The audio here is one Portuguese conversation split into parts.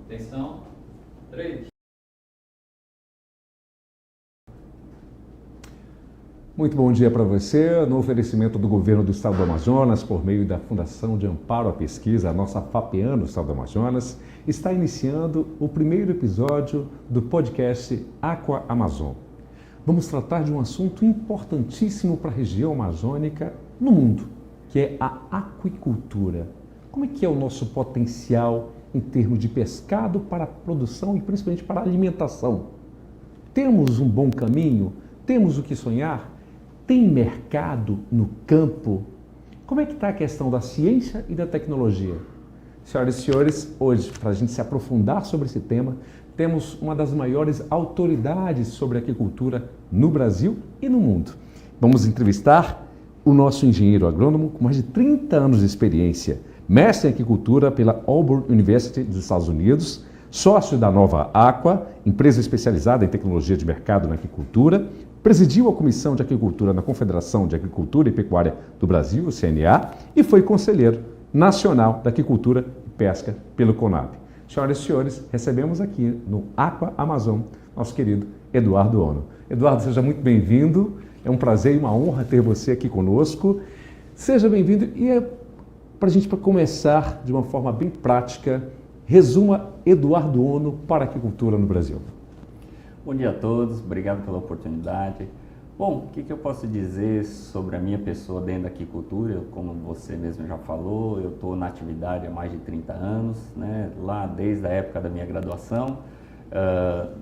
Atenção, 3. Muito bom dia para você. No oferecimento do Governo do Estado do Amazonas, por meio da Fundação de Amparo à Pesquisa, a nossa FAPEAN do Estado do Amazonas, está iniciando o primeiro episódio do podcast Aqua Amazon. Vamos tratar de um assunto importantíssimo para a região amazônica no mundo, que é a aquicultura. Como é que é o nosso potencial em termos de pescado para a produção e principalmente para a alimentação? Temos um bom caminho? Temos o que sonhar? Tem mercado no campo? Como é que está a questão da ciência e da tecnologia? Senhoras e senhores, hoje, para a gente se aprofundar sobre esse tema, temos uma das maiores autoridades sobre aquicultura no Brasil e no mundo. Vamos entrevistar o nosso engenheiro agrônomo com mais de 30 anos de experiência, mestre em aquicultura pela Auburn University dos Estados Unidos, sócio da Nova Aqua, empresa especializada em tecnologia de mercado na aquicultura, presidiu a Comissão de Aquicultura na Confederação de Agricultura e Pecuária do Brasil, o CNA, e foi conselheiro nacional da Aquicultura e Pesca pelo CONAB. Senhoras e senhores, recebemos aqui no Aqua Amazon nosso querido Eduardo Ono. Eduardo, seja muito bem-vindo. É um prazer e uma honra ter você aqui conosco. Seja bem-vindo e para a gente começar de uma forma bem prática, resuma Eduardo Ono para a aquicultura no Brasil. Bom dia a todos, obrigado pela oportunidade. Bom, o que eu posso dizer sobre a minha pessoa dentro da aquicultura? Como você mesmo já falou, eu estou na atividade há mais de 30 anos, né? Lá desde a época da minha graduação.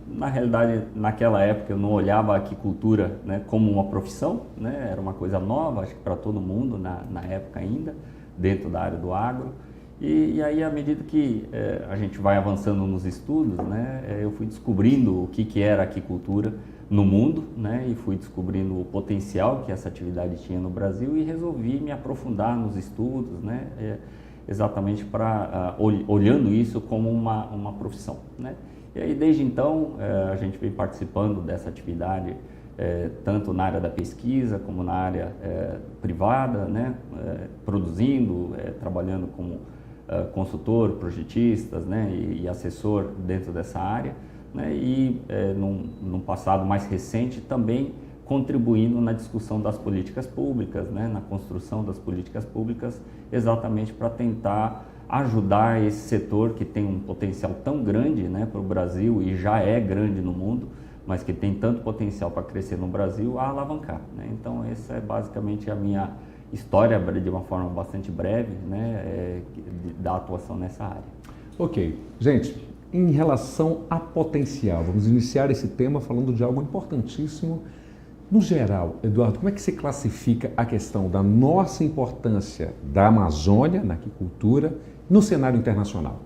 Na realidade, naquela época eu não olhava a aquicultura, né, como uma profissão, né? Era uma coisa nova, acho que para todo mundo na época ainda, dentro da área do agro. E aí, à medida que a gente vai avançando nos estudos, né, eu fui descobrindo o que era a aquicultura no mundo, né, e fui descobrindo o potencial que essa atividade tinha no Brasil e resolvi me aprofundar nos estudos, né, exatamente para olhando isso como uma profissão, né. E aí, desde então, a gente vem participando dessa atividade tanto na área da pesquisa como na área privada, né, produzindo, trabalhando como consultor, projetistas, né, e assessor dentro dessa área, né, e num passado mais recente também contribuindo na discussão das políticas públicas, né, na construção das políticas públicas, exatamente para tentar ajudar esse setor que tem um potencial tão grande, né, para o Brasil e já é grande no mundo, mas que tem tanto potencial para crescer no Brasil, a alavancar, né? Então essa é basicamente a minha história de uma forma bastante breve, né, da atuação nessa área. Ok. Gente, em relação a potencial, vamos iniciar esse tema falando de algo importantíssimo. No geral, Eduardo, como é que você classifica a questão da nossa importância da Amazônia na aquicultura no cenário internacional?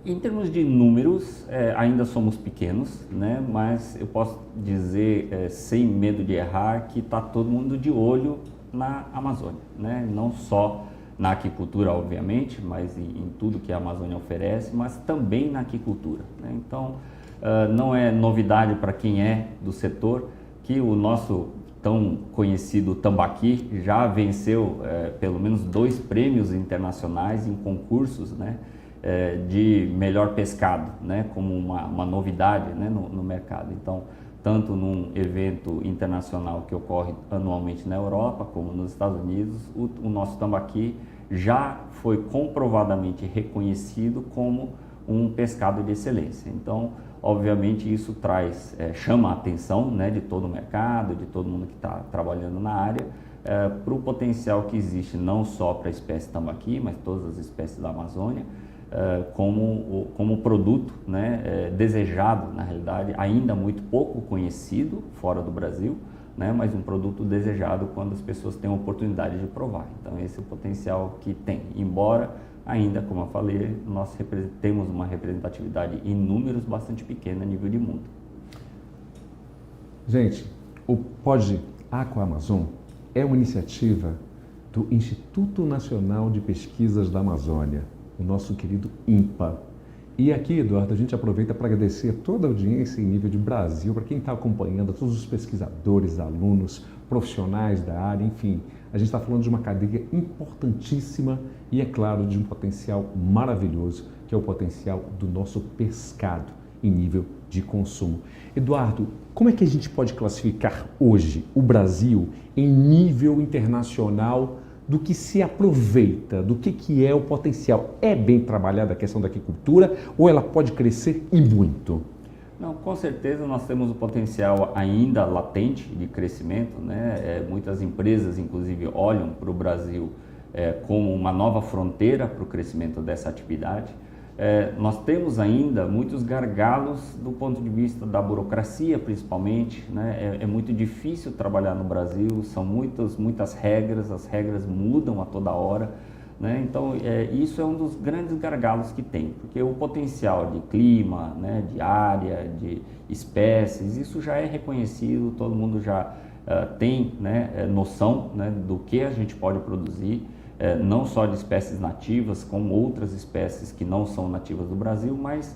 Em termos de números, ainda somos pequenos, né? Mas eu posso dizer, sem medo de errar, que está todo mundo de olho na Amazônia, né? Não só na aquicultura, obviamente, mas em tudo que a Amazônia oferece, mas também na aquicultura, né? Então, não é novidade para quem é do setor que o nosso tão conhecido tambaqui já venceu pelo menos 2 prêmios internacionais em concursos, né, de melhor pescado, né, como uma novidade, né, no mercado. Então, tanto num evento internacional que ocorre anualmente na Europa, como nos Estados Unidos, o nosso tambaqui já foi comprovadamente reconhecido como um pescado de excelência. Então, obviamente, isso chama a atenção, né, de todo o mercado, de todo mundo que está trabalhando na área, para o potencial que existe não só para a espécie tambaqui, mas todas as espécies da Amazônia, como produto, né, desejado, na realidade, ainda muito pouco conhecido fora do Brasil, né, mas um produto desejado quando as pessoas têm a oportunidade de provar. Então, esse é o potencial que tem, embora ainda, como eu falei, nós temos uma representatividade em números bastante pequena a nível de mundo. Gente, o Pod Aqua Amazon é uma iniciativa do Instituto Nacional de Pesquisas da Amazônia, o nosso querido INPA. E aqui, Eduardo, a gente aproveita para agradecer toda a audiência em nível de Brasil, para quem está acompanhando, a todos os pesquisadores, alunos, profissionais da área, enfim. A gente está falando de uma cadeia importantíssima e, é claro, de um potencial maravilhoso que é o potencial do nosso pescado em nível de consumo. Eduardo, como é que a gente pode classificar hoje o Brasil em nível internacional do que se aproveita, do que é o potencial? É bem trabalhada a questão da aquicultura ou ela pode crescer e muito? Não, com certeza nós temos o potencial ainda latente de crescimento, né? Muitas empresas, inclusive, olham para o Brasil como uma nova fronteira para o crescimento dessa atividade. Nós temos ainda muitos gargalos do ponto de vista da burocracia, principalmente, né? É muito difícil trabalhar no Brasil, são muitas regras, as regras mudam a toda hora, né? Então, isso é um dos grandes gargalos que tem, porque o potencial de clima, né, de área, de espécies, isso já é reconhecido, todo mundo já tem, né, noção, né, do que a gente pode produzir. Não só de espécies nativas, como outras espécies que não são nativas do Brasil, mas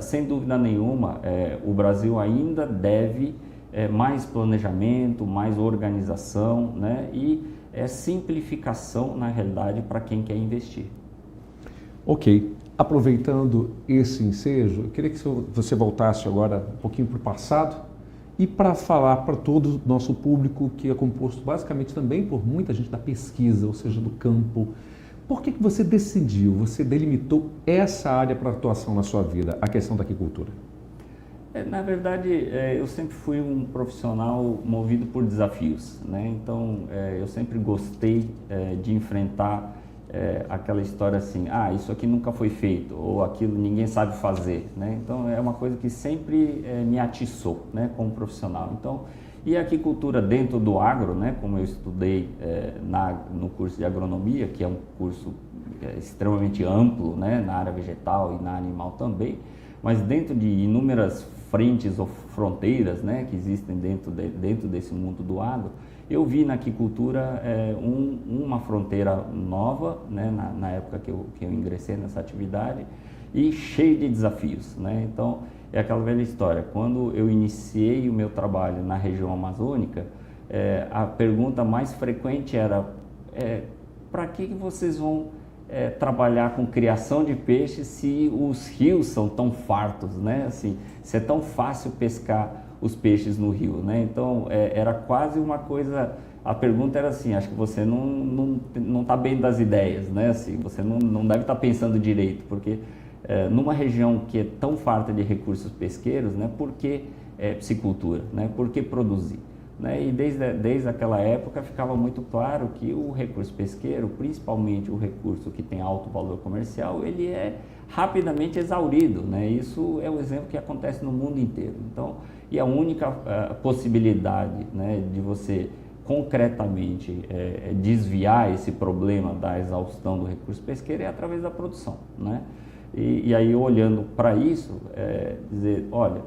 sem dúvida nenhuma o Brasil ainda deve mais planejamento, mais organização, né, e simplificação na realidade para quem quer investir. Ok, aproveitando esse ensejo, eu queria que você voltasse agora um pouquinho para o passado e para falar para todo o nosso público, que é composto basicamente também por muita gente da pesquisa, ou seja, do campo. Por que você decidiu, você delimitou essa área para atuação na sua vida, a questão da aquicultura? Na verdade, eu sempre fui um profissional movido por desafios, né? Então, eu sempre gostei de enfrentar aquela história assim, isso aqui nunca foi feito, ou aquilo ninguém sabe fazer, né? Então, é uma coisa que sempre me atiçou, né, como profissional. Então, e a aquicultura dentro do agro, né, como eu estudei no curso de agronomia, que é um curso extremamente amplo, né, na área vegetal e na animal também, mas dentro de inúmeras frentes ou fronteiras, né, que existem dentro desse mundo do agro, eu vi na aquicultura uma fronteira nova, né, na época que eu ingressei nessa atividade, e cheio de desafios, né? Então, é aquela velha história, quando eu iniciei o meu trabalho na região amazônica, a pergunta mais frequente era, para que vocês vão trabalhar com criação de peixes se os rios são tão fartos, né? Assim, se é tão fácil pescar os peixes no rio, né? Então, era quase uma coisa, a pergunta era assim, acho que você não está bem das ideias, né? Assim, você não deve estar pensando direito, porque numa região que é tão farta de recursos pesqueiros, né? Por que piscicultura, né? Por que produzir? Né? E desde aquela época ficava muito claro que o recurso pesqueiro, principalmente o recurso que tem alto valor comercial, ele é rapidamente exaurido, né? Isso é um exemplo que acontece no mundo inteiro. Então, e a única possibilidade, né, de você concretamente desviar esse problema da exaustão do recurso pesqueiro é através da produção, né? E aí, olhando para isso, dizer, olha,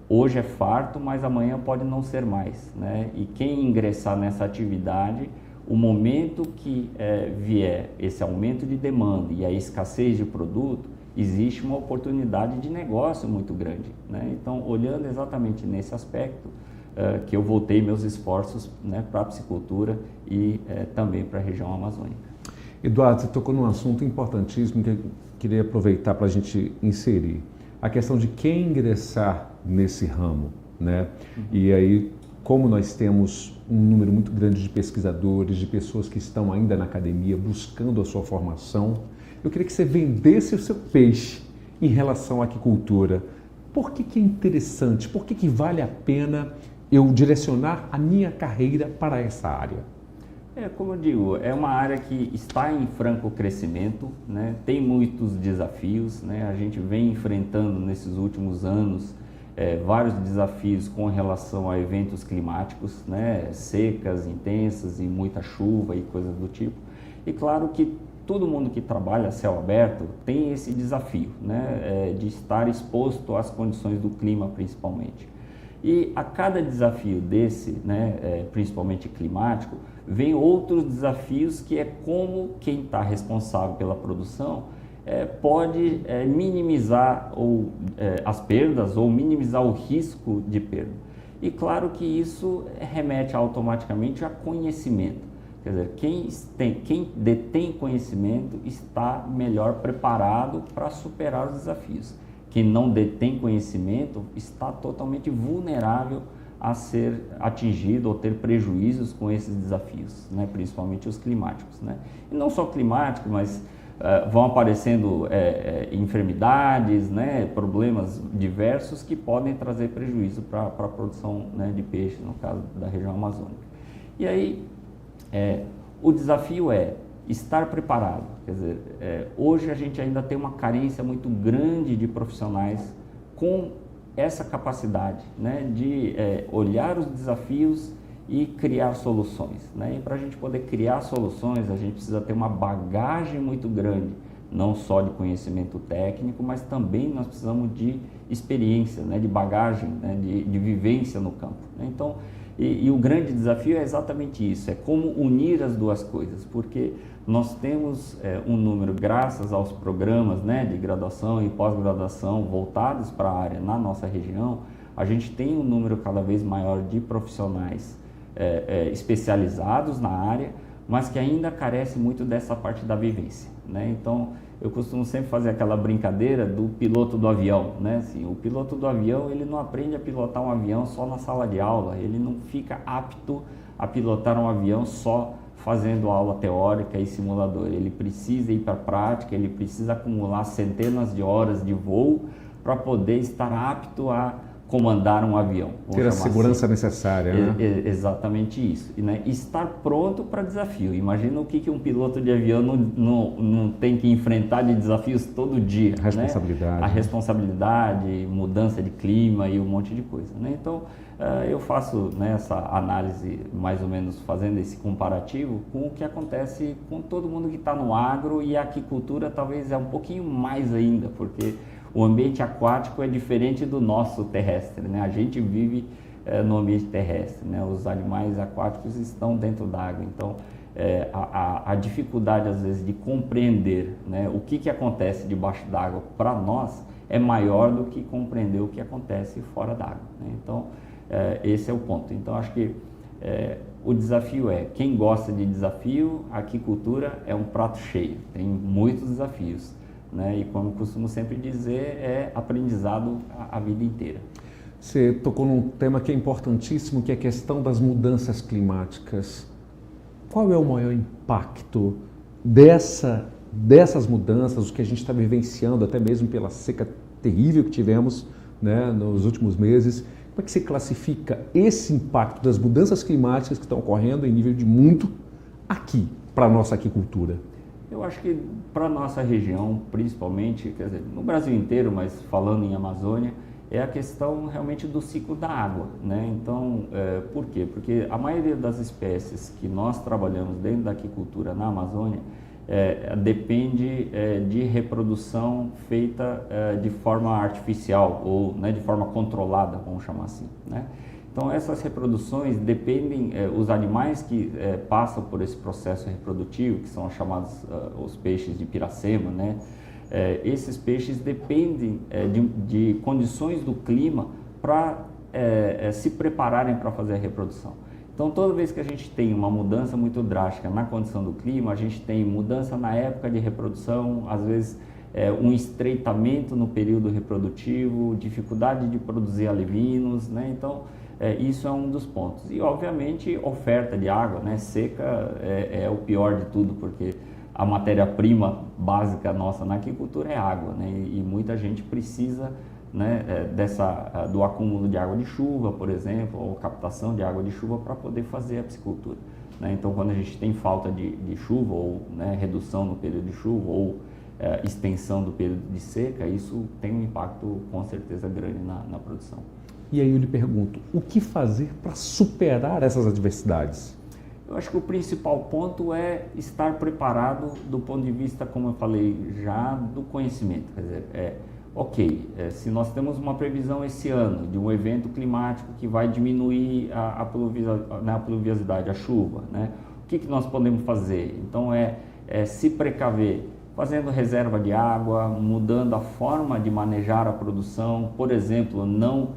hoje é farto, mas amanhã pode não ser mais, né? E quem ingressar nessa atividade, o momento que vier esse aumento de demanda e a escassez de produto, existe uma oportunidade de negócio muito grande, né? Então, olhando exatamente nesse aspecto, que eu voltei meus esforços, né, para a piscicultura e também para a região amazônica. Eduardo, você tocou num assunto importantíssimo que eu queria aproveitar para a gente inserir. A questão de quem ingressar nesse ramo, né? E aí, como nós temos um número muito grande de pesquisadores, de pessoas que estão ainda na academia buscando a sua formação, eu queria que você vendesse o seu peixe em relação à aquicultura. Por que é interessante? Por que vale a pena eu direcionar a minha carreira para essa área? Como eu digo, é uma área que está em franco crescimento, né? Tem muitos desafios, né? A gente vem enfrentando nesses últimos anos vários desafios com relação a eventos climáticos, né? Secas, intensas e muita chuva e coisas do tipo. E claro que todo mundo que trabalha a céu aberto tem esse desafio, né? De estar exposto às condições do clima principalmente. E a cada desafio desse, né, principalmente climático, vem outros desafios que é como quem está responsável pela produção pode minimizar as perdas ou minimizar o risco de perda. E claro que isso remete automaticamente a conhecimento. Quer dizer, quem detém conhecimento está melhor preparado para superar os desafios. Quem não detém conhecimento está totalmente vulnerável a ser atingido ou ter prejuízos com esses desafios, né? Principalmente os climáticos, né? E não só climáticos, mas vão aparecendo enfermidades, né? Problemas diversos que podem trazer prejuízo para a produção, né, de peixe, no caso da região amazônica. E aí, o desafio é estar preparado. Quer dizer, hoje a gente ainda tem uma carência muito grande de profissionais com essa capacidade, né, de olhar os desafios e criar soluções, né? E para a gente poder criar soluções, a gente precisa ter uma bagagem muito grande, não só de conhecimento técnico, mas também nós precisamos de experiência, né, de bagagem, né, de vivência no campo, né? Então, e o grande desafio é exatamente isso, é como unir as duas coisas, porque nós temos um número, graças aos programas, né, de graduação e pós-graduação voltados para a área na nossa região, a gente tem um número cada vez maior de profissionais especializados na área, mas que ainda carece muito dessa parte da vivência, né? Então, eu costumo sempre fazer aquela brincadeira do piloto do avião, né? Assim, o piloto do avião, ele não aprende a pilotar um avião só na sala de aula, ele não fica apto a pilotar um avião só fazendo aula teórica e simulador. Ele precisa ir para a prática, ele precisa acumular centenas de horas de voo para poder estar apto a comandar um avião. Ter a segurança necessária, né? Exatamente isso. E, né, estar pronto para desafio. Imagina o que um piloto de avião não tem que enfrentar de desafios todo dia. A responsabilidade. Né? A responsabilidade, mudança de clima e um monte de coisa, né? Então, eu faço, né, essa análise, mais ou menos fazendo esse comparativo com o que acontece com todo mundo que está no agro, e a aquicultura talvez é um pouquinho mais ainda, porque o ambiente aquático é diferente do nosso terrestre, né? A gente vive no ambiente terrestre, né? Os animais aquáticos estão dentro d'água, então a dificuldade às vezes de compreender, né, o que acontece debaixo d'água para nós é maior do que compreender o que acontece fora d'água, né? Então, esse é o ponto. Então, acho que o desafio quem gosta de desafio, a aquicultura é um prato cheio, tem muitos desafios, né? E como eu costumo sempre dizer, é aprendizado a vida inteira. Você tocou num tema que é importantíssimo, que é a questão das mudanças climáticas. Qual é o maior impacto dessas mudanças, o que a gente está vivenciando, até mesmo pela seca terrível que tivemos, né, nos últimos meses? Como é que você classifica esse impacto das mudanças climáticas que estão ocorrendo em nível de mundo aqui, para a nossa aquicultura? Eu acho que para a nossa região, principalmente, quer dizer, no Brasil inteiro, mas falando em Amazônia, é a questão realmente do ciclo da água, né? Então, por quê? Porque a maioria das espécies que nós trabalhamos dentro da aquicultura na Amazônia depende de reprodução feita de forma artificial ou, né, de forma controlada, vamos chamar assim, né? Então, essas reproduções dependem, os animais que passam por esse processo reprodutivo, que são chamados os peixes de Piracema, né? Esses peixes dependem de condições do clima para se prepararem para fazer a reprodução. Então, toda vez que a gente tem uma mudança muito drástica na condição do clima, a gente tem mudança na época de reprodução, às vezes um estreitamento no período reprodutivo, dificuldade de produzir alevinos, né? Então, isso é um dos pontos. E, obviamente, oferta de água, né? Seca é o pior de tudo, porque a matéria-prima básica nossa na aquicultura é água, né? E muita gente precisa, né, do acúmulo de água de chuva, por exemplo, ou captação de água de chuva para poder fazer a piscicultura, né? Então, quando a gente tem falta de chuva, ou, né, redução no período de chuva, ou extensão do período de seca, isso tem um impacto com certeza grande na produção. E aí eu lhe pergunto, o que fazer para superar essas adversidades? Eu acho que o principal ponto é estar preparado do ponto de vista, como eu falei já, do conhecimento. Quer dizer, se nós temos uma previsão esse ano de um evento climático que vai diminuir a pluviosidade, a chuva, né? O que nós podemos fazer? Então, se precaver, fazendo reserva de água, mudando a forma de manejar a produção, por exemplo, não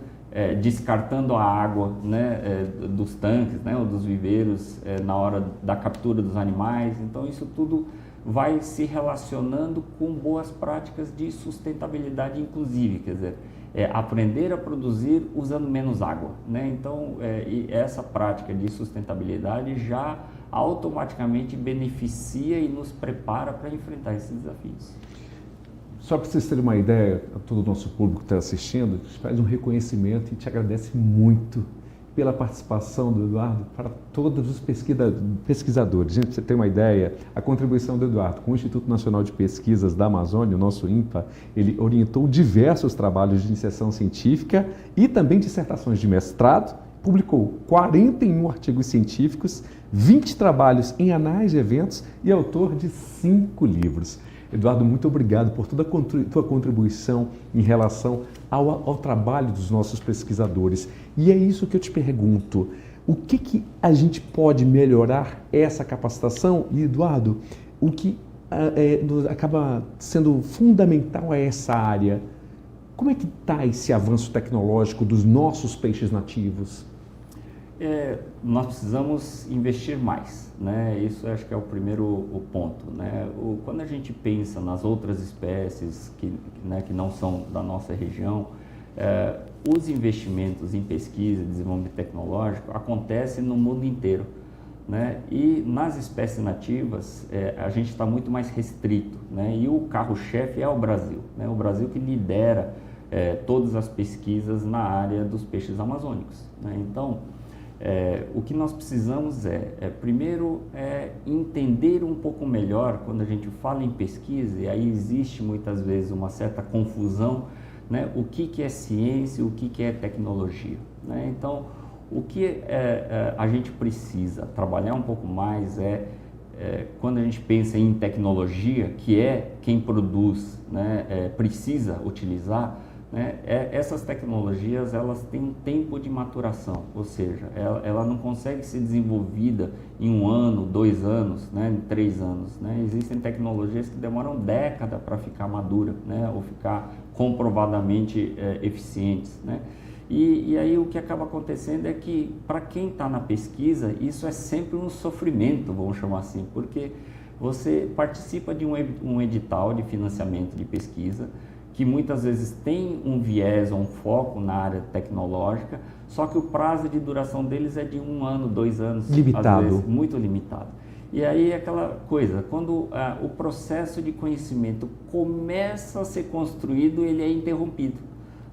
descartando a água, né, dos tanques, né, ou dos viveiros na hora da captura dos animais. Então isso tudo vai se relacionando com boas práticas de sustentabilidade inclusive, quer dizer, aprender a produzir usando menos água, né? Então e essa prática de sustentabilidade já automaticamente beneficia e nos prepara para enfrentar esses desafios. Só para vocês terem uma ideia, a todo o nosso público que está assistindo, a gente faz um reconhecimento e te agradece muito pela participação do Eduardo para todos os pesquisadores. Gente, você tem uma ideia, a contribuição do Eduardo com o Instituto Nacional de Pesquisas da Amazônia, o nosso INPA, ele orientou diversos trabalhos de iniciação científica e também dissertações de mestrado, publicou 41 artigos científicos, 20 trabalhos em anais de eventos e autor de 5 livros. Eduardo, muito obrigado por toda a tua contribuição em relação ao trabalho dos nossos pesquisadores. E é isso que eu te pergunto, o que a gente pode melhorar essa capacitação? E, Eduardo, o que acaba sendo fundamental a essa área? Como é que está esse avanço tecnológico dos nossos peixes nativos? Nós precisamos investir mais, né? Isso acho que é o primeiro ponto, né? Quando a gente pensa nas outras espécies que não são da nossa região, os investimentos em pesquisa e desenvolvimento tecnológico acontecem no mundo inteiro, né? E nas espécies nativas a gente está muito mais restrito, né? E o carro-chefe é o Brasil, né? O Brasil que lidera todas as pesquisas na área dos peixes amazônicos, né? Então, o que nós precisamos primeiro, entender um pouco melhor quando a gente fala em pesquisa, e aí existe muitas vezes uma certa confusão, né? O que é ciência, o que é tecnologia, né? Então, o que a gente precisa trabalhar um pouco mais quando a gente pensa em tecnologia, que é quem produz, né, precisa utilizar, né? Essas tecnologias elas têm um tempo de maturação, ou seja, ela não consegue ser desenvolvida em 1 ano, 2 anos, né, em 3 anos, né? Existem tecnologias que demoram décadas para ficar madura, né, ou ficar comprovadamente eficientes, né? E aí o que acaba acontecendo é que para quem está na pesquisa isso é sempre um sofrimento, vamos chamar assim, porque você participa de um edital de financiamento de pesquisa que muitas vezes tem um viés ou um foco na área tecnológica, só que o prazo de duração deles é de 1 ano, 2 anos, limitado. Às vezes muito limitado. E aí é aquela coisa, quando o processo de conhecimento começa a ser construído, ele é interrompido,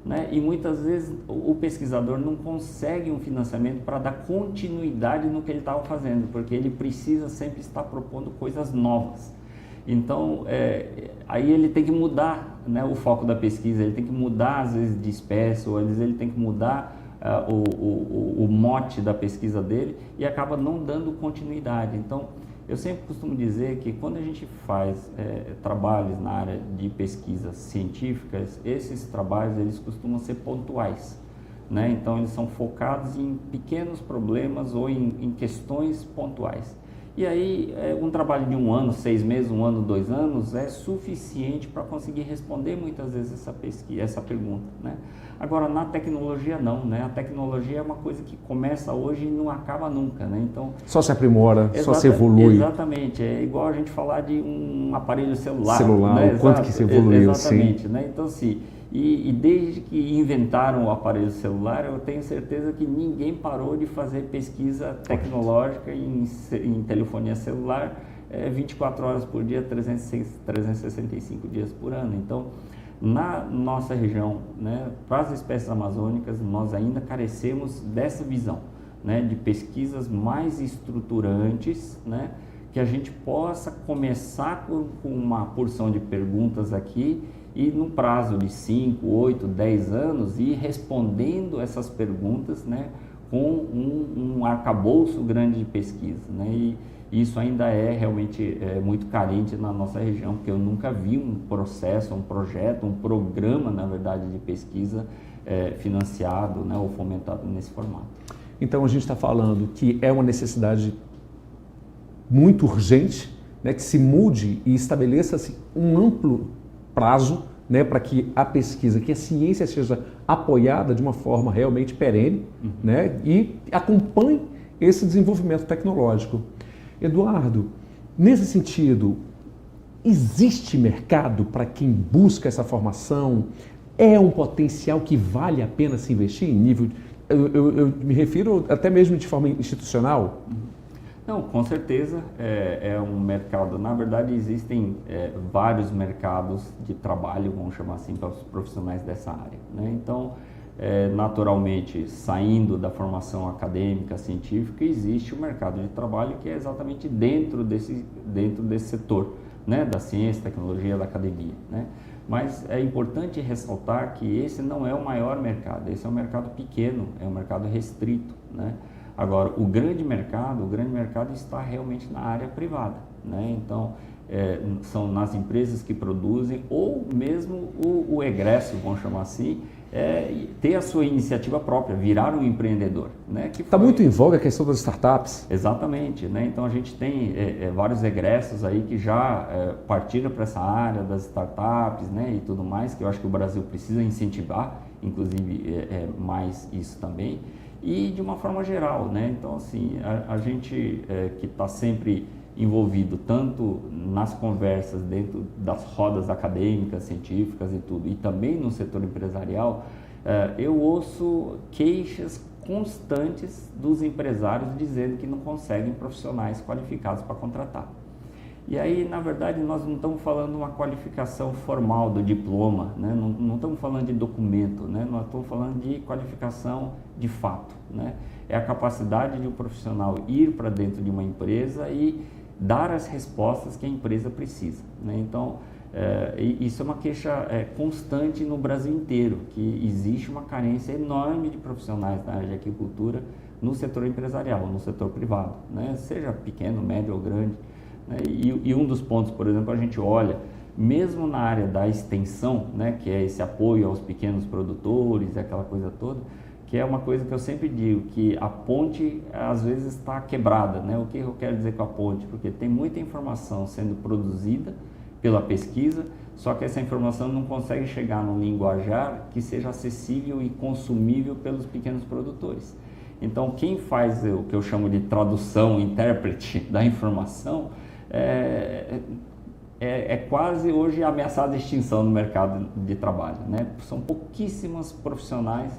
né? E muitas vezes o pesquisador não consegue um financiamento para dar continuidade no que ele estava fazendo, porque ele precisa sempre estar propondo coisas novas. Então, aí ele tem que mudar, né, o foco da pesquisa, ele tem que mudar às vezes de espécie, ou às vezes ele tem que mudar o mote da pesquisa dele e acaba não dando continuidade. Então, eu sempre costumo dizer que quando a gente faz trabalhos na área de pesquisas científicas, esses trabalhos eles costumam ser pontuais, né? Então, eles são focados em pequenos problemas ou em questões pontuais. E aí, um trabalho de 1 ano, 6 meses, 1 ano, 2 anos é suficiente para conseguir responder muitas vezes essa pergunta, né? Agora, na tecnologia não, né? A tecnologia é uma coisa que começa hoje e não acaba nunca, né? Então, só se aprimora, só se evolui. Exatamente, é igual a gente falar de um aparelho celular. Né? O quanto que se evoluiu, exatamente, sim. Né? Então, assim, e desde que inventaram o aparelho celular, eu tenho certeza que ninguém parou de fazer pesquisa tecnológica em telefonia celular 24 horas por dia, 365 dias por ano. Então, na nossa região, né, para as espécies amazônicas, nós ainda carecemos dessa visão, né, de pesquisas mais estruturantes, né, que a gente possa começar com uma porção de perguntas aqui e no prazo de 5, 8, 10 anos ir respondendo essas perguntas, né, com um arcabouço grande de pesquisa, né, e isso ainda é realmente muito carente na nossa região, porque eu nunca vi um processo, um projeto, um programa, na verdade, de pesquisa financiado, né, ou fomentado nesse formato. Então a gente está falando que é uma necessidade muito urgente, né, que se mude e estabeleça-se um amplo prazo né, para que a pesquisa, que a ciência seja apoiada de uma forma realmente perene, né, e acompanhe esse desenvolvimento tecnológico. Eduardo, nesse sentido, existe mercado para quem busca essa formação? É um potencial que vale a pena se investir em nível... Eu me refiro até mesmo de forma institucional? Não, com certeza é um mercado. Na verdade, existem vários mercados de trabalho, vamos chamar assim, para os profissionais dessa área, né? Então, naturalmente, saindo da formação acadêmica, científica, existe o mercado de trabalho que é exatamente dentro desse setor, né? Da ciência, tecnologia, da academia, né? Mas é importante ressaltar que esse não é o maior mercado, esse é um mercado pequeno, é um mercado restrito, né? Agora, o grande mercado está realmente na área privada, né? Então, são nas empresas que produzem ou mesmo o egresso, vamos chamar assim, ter a sua iniciativa própria, virar um empreendedor, né? Está muito em voga a questão das startups. Exatamente, né? Então a gente tem vários egressos aí que já partiram para essa área das startups, né? E tudo mais, que eu acho que o Brasil precisa incentivar, inclusive mais isso também. E de uma forma geral, né? Então assim, a gente que está sempre envolvido tanto nas conversas dentro das rodas acadêmicas, científicas e tudo, e também no setor empresarial, eu ouço queixas constantes dos empresários dizendo que não conseguem profissionais qualificados para contratar. E aí, na verdade, nós não estamos falando de uma qualificação formal do diploma, né? Não estamos falando de documento, né? Nós estamos falando de qualificação de fato, né? É a capacidade de um profissional ir para dentro de uma empresa e dar as respostas que a empresa precisa, né? Então, isso é uma queixa constante no Brasil inteiro, que existe uma carência enorme de profissionais da área de aquicultura no setor empresarial, no setor privado, né? Seja pequeno, médio ou grande, né? E um dos pontos, por exemplo, a gente olha, mesmo na área da extensão, né, que é esse apoio aos pequenos produtores, aquela coisa toda, que é uma coisa que eu sempre digo, que a ponte às vezes está quebrada, né? O que eu quero dizer com a ponte? Porque tem muita informação sendo produzida pela pesquisa, só que essa informação não consegue chegar num linguajar que seja acessível e consumível pelos pequenos produtores. Então, quem faz o que eu chamo de tradução, intérprete da informação, é quase hoje ameaçada de extinção no mercado de trabalho, né? São pouquíssimas profissionais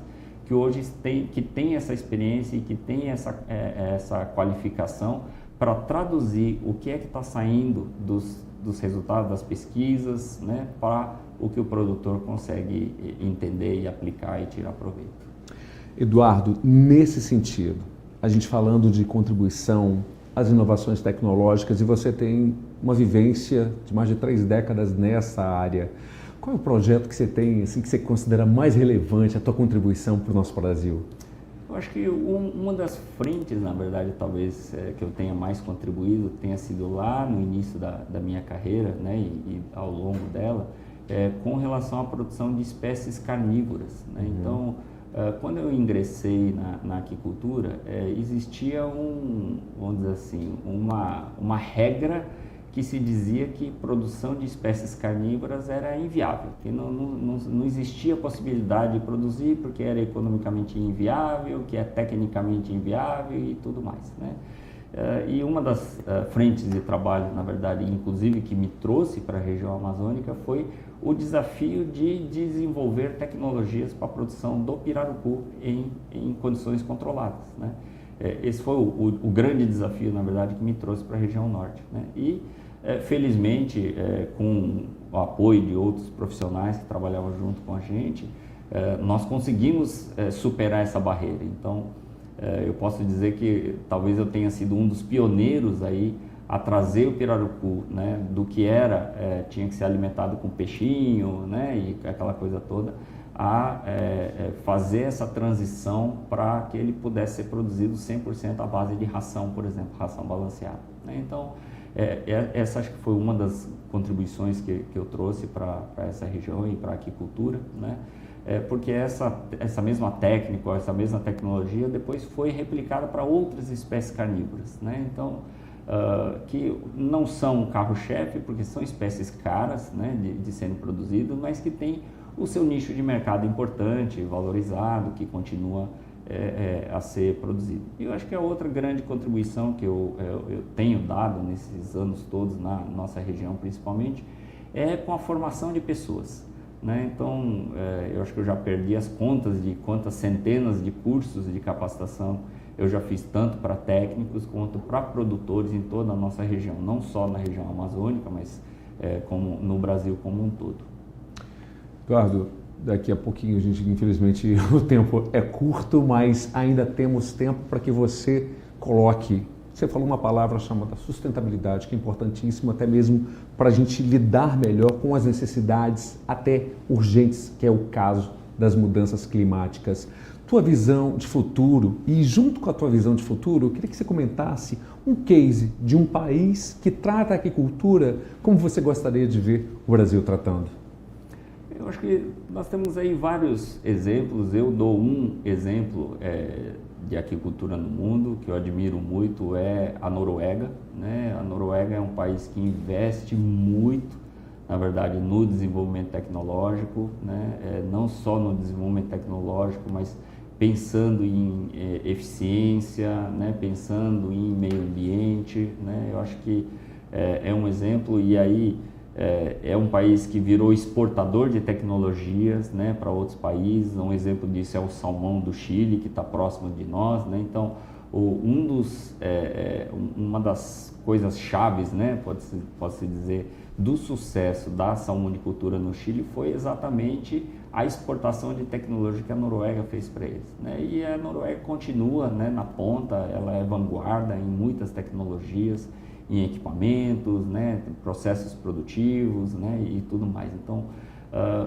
que hoje têm essa experiência e que têm essa qualificação para traduzir o que é que está saindo dos resultados das pesquisas, né, para o que o produtor consegue entender e aplicar e tirar proveito. Eduardo, nesse sentido, a gente falando de contribuição às inovações tecnológicas, e você tem uma vivência de mais de 3 décadas nessa área. Qual é o projeto que você tem, assim, que você considera mais relevante, a tua contribuição para o nosso Brasil? Eu acho que uma das frentes, na verdade, talvez que eu tenha mais contribuído, tenha sido lá no início da minha carreira, né, e ao longo dela, com relação à produção de espécies carnívoras, né? Então, quando eu ingressei na aquicultura, existia vamos dizer assim, uma regra que se dizia que produção de espécies carnívoras era inviável, que não existia possibilidade de produzir porque era economicamente inviável, que é tecnicamente inviável e tudo mais, né? E uma das frentes de trabalho, na verdade, inclusive que me trouxe para a região amazônica, foi o desafio de desenvolver tecnologias para a produção do pirarucu em condições controladas, né? Esse foi o grande desafio, na verdade, que me trouxe para a região norte, né? E, felizmente, com o apoio de outros profissionais que trabalhavam junto com a gente, nós conseguimos superar essa barreira. Então, eu posso dizer que talvez eu tenha sido um dos pioneiros aí a trazer o pirarucu, né, do que tinha que ser alimentado com peixinho, né, e aquela coisa toda, a fazer essa transição para que ele pudesse ser produzido 100% à base de ração, por exemplo, ração balanceada, né? Então, essa acho que foi uma das contribuições que eu trouxe para essa região e para a aquicultura, né? Porque essa mesma técnica, essa mesma tecnologia depois foi replicada para outras espécies carnívoras, né? Então, que não são carro-chefe, porque são espécies caras, né, de serem produzidas, mas que têm o seu nicho de mercado importante, valorizado, que continua a ser produzido. E eu acho que a outra grande contribuição que eu tenho dado nesses anos todos, na nossa região principalmente, é com a formação de pessoas, né? Então, eu acho que eu já perdi as contas de quantas centenas de cursos de capacitação eu já fiz, tanto para técnicos quanto para produtores em toda a nossa região, não só na região amazônica, mas como no Brasil como um todo. Eduardo, daqui a pouquinho, a gente, infelizmente, o tempo é curto, mas ainda temos tempo para que você coloque. Você falou uma palavra chamada sustentabilidade, que é importantíssima até mesmo para a gente lidar melhor com as necessidades até urgentes, que é o caso das mudanças climáticas. Tua visão de futuro, e junto com a tua visão de futuro, eu queria que você comentasse um case de um país que trata a aquicultura como você gostaria de ver o Brasil tratando. Eu acho que nós temos aí vários exemplos. Eu dou um exemplo de aquicultura no mundo que eu admiro muito, é a Noruega, né? A Noruega é um país que investe muito, na verdade, no desenvolvimento tecnológico, né? Não só no desenvolvimento tecnológico, mas pensando em eficiência, né? Pensando em meio ambiente, né? Eu acho que é um exemplo. E aí é um país que virou exportador de tecnologias, né, para outros países. Um exemplo disso é o salmão do Chile, que está próximo de nós, né? Então, uma das coisas chaves, né, pode-se dizer, do sucesso da salmonicultura no Chile foi exatamente a exportação de tecnologia que a Noruega fez para eles, né? E a Noruega continua, né, na ponta, ela é vanguarda em muitas tecnologias, em equipamentos, né, processos produtivos, né, e tudo mais. Então,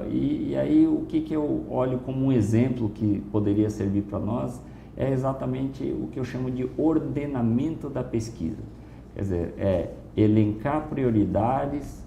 e aí o que eu olho como um exemplo que poderia servir para nós é exatamente o que eu chamo de ordenamento da pesquisa. Quer dizer, elencar prioridades,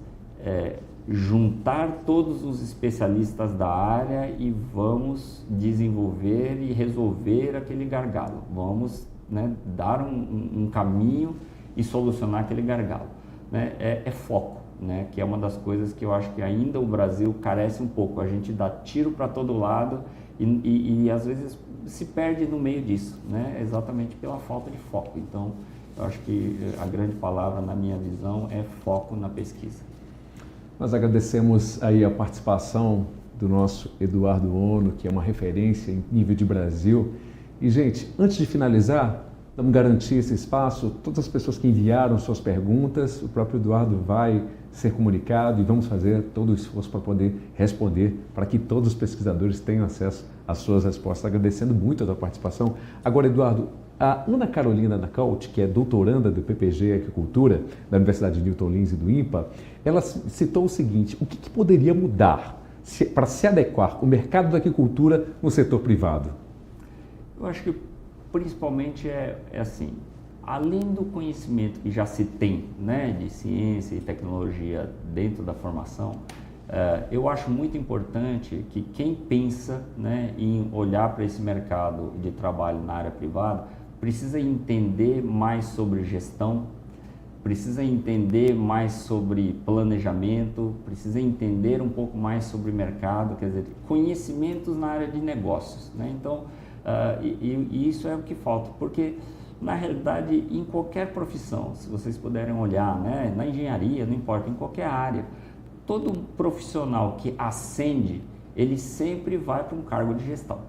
juntar todos os especialistas da área e vamos desenvolver e resolver aquele gargalo. Vamos, né, dar um caminho e solucionar aquele gargalo, né? É foco, né? Que é uma das coisas que eu acho que ainda o Brasil carece um pouco. A gente dá tiro para todo lado e às vezes se perde no meio disso, né? Exatamente pela falta de foco. Então, eu acho que a grande palavra, na minha visão, é foco na pesquisa. Nós agradecemos aí a participação do nosso Eduardo Ono, que é uma referência em nível de Brasil. E, gente, antes de finalizar, vamos garantir esse espaço. Todas as pessoas que enviaram suas perguntas, o próprio Eduardo vai ser comunicado e vamos fazer todo o esforço para poder responder, para que todos os pesquisadores tenham acesso às suas respostas. Agradecendo muito a sua participação. Agora, Eduardo, a Ana Carolina Nacaut, que é doutoranda do PPG Agricultura, da Universidade de Newton Lins e do INPA, ela citou o seguinte: o que poderia mudar para se adequar o mercado da agricultura no setor privado? Eu acho que principalmente é assim, além do conhecimento que já se tem, né, de ciência e tecnologia dentro da formação, eu acho muito importante que quem pensa, né, em olhar para esse mercado de trabalho na área privada precisa entender mais sobre gestão, precisa entender mais sobre planejamento, precisa entender um pouco mais sobre mercado, quer dizer, conhecimentos na área de negócios, né? Então, e isso é o que falta, porque na realidade em qualquer profissão, se vocês puderem olhar, né, na engenharia, não importa, em qualquer área, todo profissional que ascende, ele sempre vai para um cargo de gestão,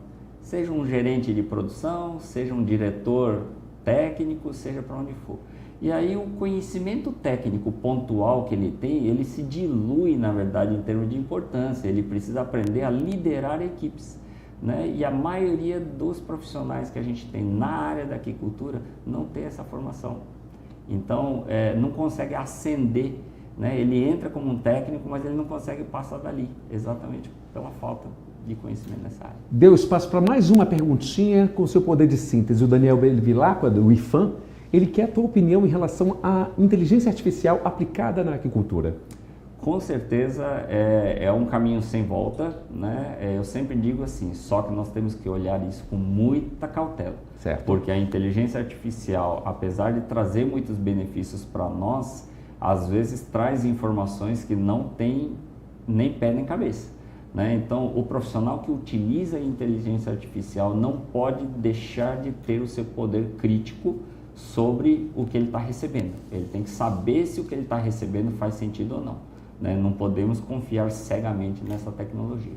seja um gerente de produção, seja um diretor técnico, seja para onde for. E aí o conhecimento técnico pontual que ele tem, ele se dilui, na verdade, em termos de importância. Ele precisa aprender a liderar equipes, né? E a maioria dos profissionais que a gente tem na área da aquicultura não tem essa formação. Então, não consegue ascender, né? Ele entra como um técnico, mas ele não consegue passar dali, exatamente pela falta de conhecimento nessa área. Deu espaço para mais uma perguntinha com o seu poder de síntese. O Daniel Belvilacqua, do IFAM, ele quer a tua opinião em relação à inteligência artificial aplicada na aquicultura. Com certeza é um caminho sem volta, né? Eu sempre digo assim, só que nós temos que olhar isso com muita cautela. Certo. Porque a inteligência artificial, apesar de trazer muitos benefícios para nós, às vezes traz informações que não tem nem pé nem cabeça, né? Então, o profissional que utiliza a inteligência artificial não pode deixar de ter o seu poder crítico sobre o que ele está recebendo. Ele tem que saber se o que ele está recebendo faz sentido ou não, né? Não podemos confiar cegamente nessa tecnologia.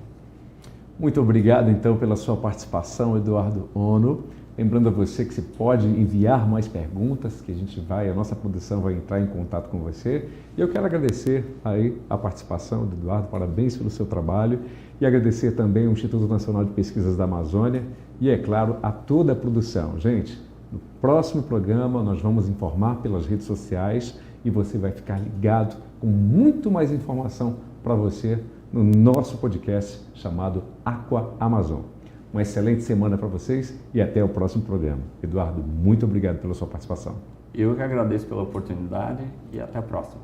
Muito obrigado, então, pela sua participação, Eduardo Ono. Lembrando a você que você pode enviar mais perguntas, que a nossa produção vai entrar em contato com você. E eu quero agradecer aí a participação do Eduardo, parabéns pelo seu trabalho. E agradecer também ao Instituto Nacional de Pesquisas da Amazônia e, é claro, a toda a produção. Gente, no próximo programa nós vamos informar pelas redes sociais e você vai ficar ligado com muito mais informação para você no nosso podcast chamado Aqua Amazon. Uma excelente semana para vocês e até o próximo programa. Eduardo, muito obrigado pela sua participação. Eu que agradeço pela oportunidade e até a próxima.